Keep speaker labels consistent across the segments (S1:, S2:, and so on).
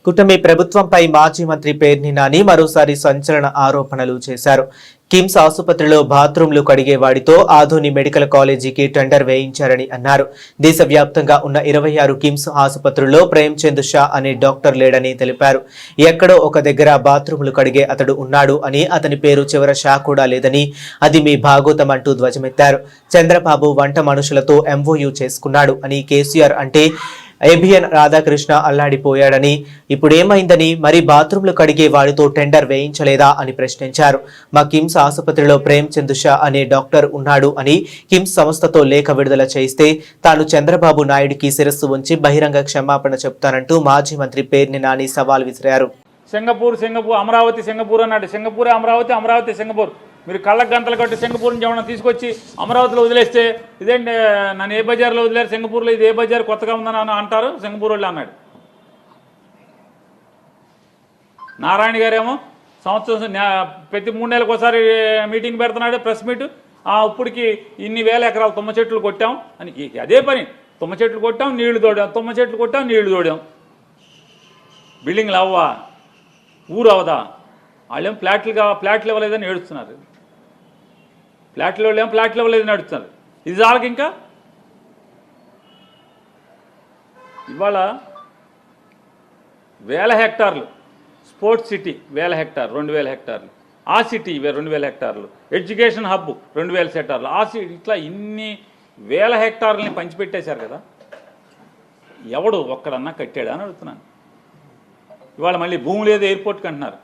S1: కూటమి ప్రభుత్వంపై మాజీ మంత్రి పేర్ని నాని మరోసారి సంచలన ఆరోపణలు చేశారు. కిమ్స్ ఆసుపత్రిలో బాత్రూంలు కడిగేవాడితో ఆధుని మెడికల్ కాలేజీకి టెండర్ వేయించారని అన్నారు. దేశవ్యాప్తంగా ఉన్న 26 కిమ్స్ ఆసుపత్రుల్లో ప్రేమ్చంద్ షా అనే డాక్టర్ లేడని తెలిపారు. ఎక్కడో ఒక దగ్గర బాత్రూంలు కడిగే అతడు ఉన్నాడు అని, అతని పేరు చివర షా కూడా లేదని, అది మీ భాగోతం అంటూ ధ్వజమెత్తారు. చంద్రబాబు వంట మనుషులతో ఎంఓయూ చేసుకున్నాడు అని, కేసీఆర్ అంటే ఏబిఎన్ రాధాకృష్ణ అల్లాడిపోయాడని, ఇప్పుడేమైందని, మరి బాత్రూంలు కడిగే వాడితో టెండర్ వేయించలేదా అని ప్రశ్నించారు. మా కిమ్స్ ఆసుపత్రిలో ప్రేమ్చంద్ షా అనే డాక్టర్ ఉన్నాడు అని కిమ్స్ సంస్థతో లేఖ విడుదల చేస్తే తాను చంద్రబాబు నాయుడికి శిరస్సు ఉంచి బహిరంగ క్షమాపణ చెప్తానంటూ మాజీ మంత్రి పేర్ని నాని సవాల్ విసిరారు.
S2: సింగపూర్ అమరావతి సింగపూర్ అన్నాడు. సింగపూరే అమరావతి, అమరావతి సింగపూర్. మీరు కళ్ళకు గంటలు కట్టి సింగపూర్ నుంచి ఏమన్నా తీసుకొచ్చి అమరావతిలో వదిలేస్తే ఇదేంటి నన్ను ఏ బజార్లో వదిలేరు, సింగపూర్లో ఇది ఏ బజార్ కొత్తగా ఉందని అంటారు సింగపూర్ వాళ్ళు అన్నాడు. నారాయణ గారేమో సంవత్సరం ప్రతి 3 నెలలకు ఒకసారి మీటింగ్ పెడుతున్నాడు, ప్రెస్ మీట్. ఇప్పటికి ఇన్ని వేల ఎకరాలు తుమ్మ చెట్లు కొట్టాం అని, అదే పని. తుమ్మ చెట్లు కొట్టాం, నీళ్లు తోడాం, తుమ్మ చెట్లు కొట్టాం, నీళ్లు తోడాం. బిల్డింగ్లు అవ్వా, ఊరు అవదా? వాళ్ళేమో ఫ్లాట్లు ఇవ్వలేదని ఏడుస్తున్నారు. ఫ్లాట్లు ఇవ్వలేదని ఏడుస్తున్నారు. ఇది చాలకి ఇంకా ఇవాళ 1000 హెక్టార్లు స్పోర్ట్స్ సిటీ, 1000 హెక్టార్, 2000 హెక్టార్లు. ఆ సిటీ 2000 హెక్టార్లు. ఎడ్యుకేషన్ హబ్ 2000 హెక్టార్లు. ఆ సిటీ ఇట్లా ఇన్ని 1000 హెక్టార్లని పంచిపెట్టేశారు కదా. ఎవడు ఒక్కడన్నా కట్టాడా అని అడుగుతున్నాను. ఇవాళ మళ్ళీ భూమి లేదు ఎయిర్పోర్ట్కి అంటున్నారు.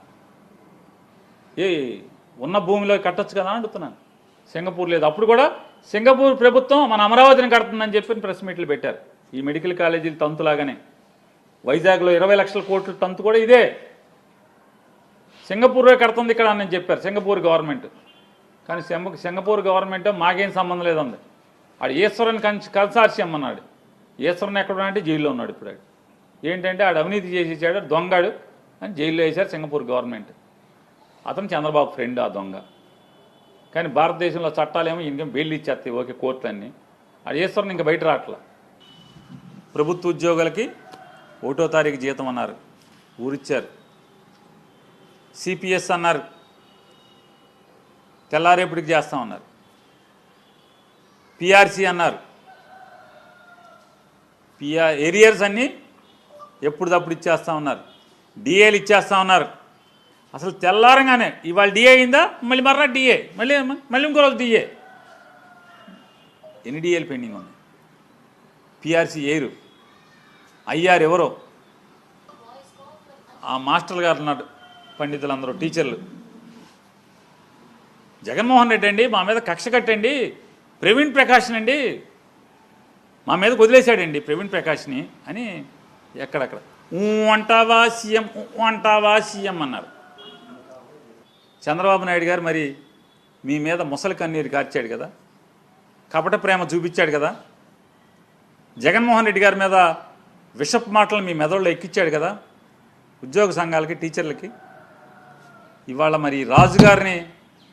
S2: ఉన్న భూమిలో కట్టచ్చు కదా అని అడుగుతున్నాను. సింగపూర్ లేదు. అప్పుడు కూడా సింగపూర్ ప్రభుత్వం మన అమరావతిని కడుతుందని చెప్పి ప్రెస్ మీట్లు పెట్టారు. ఈ మెడికల్ కాలేజీలు తంతులాగానే వైజాగ్లో 20 లక్షల కోట్ల తంతు కూడా ఇదే. సింగపూరే కడుతుంది ఇక్కడ అని చెప్పారు సింగపూర్ గవర్నమెంట్. కానీ సింగపూర్ గవర్నమెంట్ మాకేం సంబంధం లేదంది. ఆడు ఈశ్వరుని కన్సార్షియం అన్నాడు. ఈశ్వరుని ఎక్కడ అంటే జైల్లో ఉన్నాడు ఇప్పుడు. ఏంటంటే ఆడు అవినీతి చేసేసాడు, దొంగాడు అని జైల్లో వేశారు సింగపూర్ గవర్నమెంట్. అతను చంద్రబాబు ఫ్రెండ్ ఆ దొంగ. కానీ భారతదేశంలో చట్టాలేమో ఇంకేం బెయిల్ ఇచ్చేస్తాయి ఓకే కోర్టులన్నీ. అది ఈశ్వరుని ఇంకా బయట రావట్లా. ప్రభుత్వ ఉద్యోగులకి 1వ తారీఖు జీతం అన్నారు, ఊరిచ్చారు. సిపిఎస్ అన్నారు, తెల్లారేపటికి చేస్తామన్నారు. పిఆర్సీ అన్నారు, ఏరియర్స్ అన్నీ ఎప్పుడుదప్పుడు ఇచ్చేస్తామన్నారు. డిఏలు ఇచ్చేస్తామన్నారు. అసలు తెల్లారంగానే ఇవాళ డిఏ అయిందా, మళ్ళీ మర్రా డిఏ, మళ్ళీ ఇంకో రోజు డిఏ. ఎన్ని డిఏలు పెండింగ్ ఉన్నాయి? పిఆర్సీ ఏరు, ఐఆర్ ఎవరో ఆ మాస్టర్లు గారు ఉన్నారు, పండితులందరూ టీచర్లు. జగన్మోహన్ రెడ్డి అండి మా మీద కక్ష కట్టండి, ప్రవీణ్ ప్రకాష్ని అండి మా మీదకి వదిలేశాడండి ప్రవీణ్ ప్రకాష్ని అని ఎక్కడెక్కడ అంటావా సీఎం అన్నారు. చంద్రబాబు నాయుడు గారు మరి మీ మీద ముసలి కన్నీరు కార్చాడు కదా, కపట ప్రేమ చూపించాడు కదా. జగన్మోహన్ రెడ్డి గారి మీద విషపు మాటలు మీ మెదడులో ఎక్కించాడు కదా ఉద్యోగ సంఘాలకి, టీచర్లకి. ఇవాళ మరి రాజుగారిని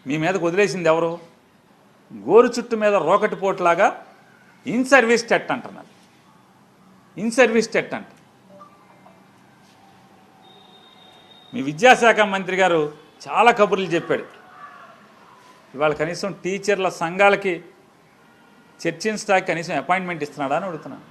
S2: మీ మీదకు వదిలేసింది ఎవరు? గోరు చుట్టు మీద రోకటి పోట్లాగా ఇన్ సర్వీస్ టెట్ అంటున్నారు. ఇన్ సర్వీస్ టెట్ అంట. మీ విద్యాశాఖ మంత్రి గారు చాలా కబుర్లు చెప్పాడు. ఇవాళ కనీసం టీచర్ల సంఘాలకి చర్చించడానికి కనీసం అపాయింట్మెంట్ ఇస్తున్నాడా అని అడుగుతున్నాను.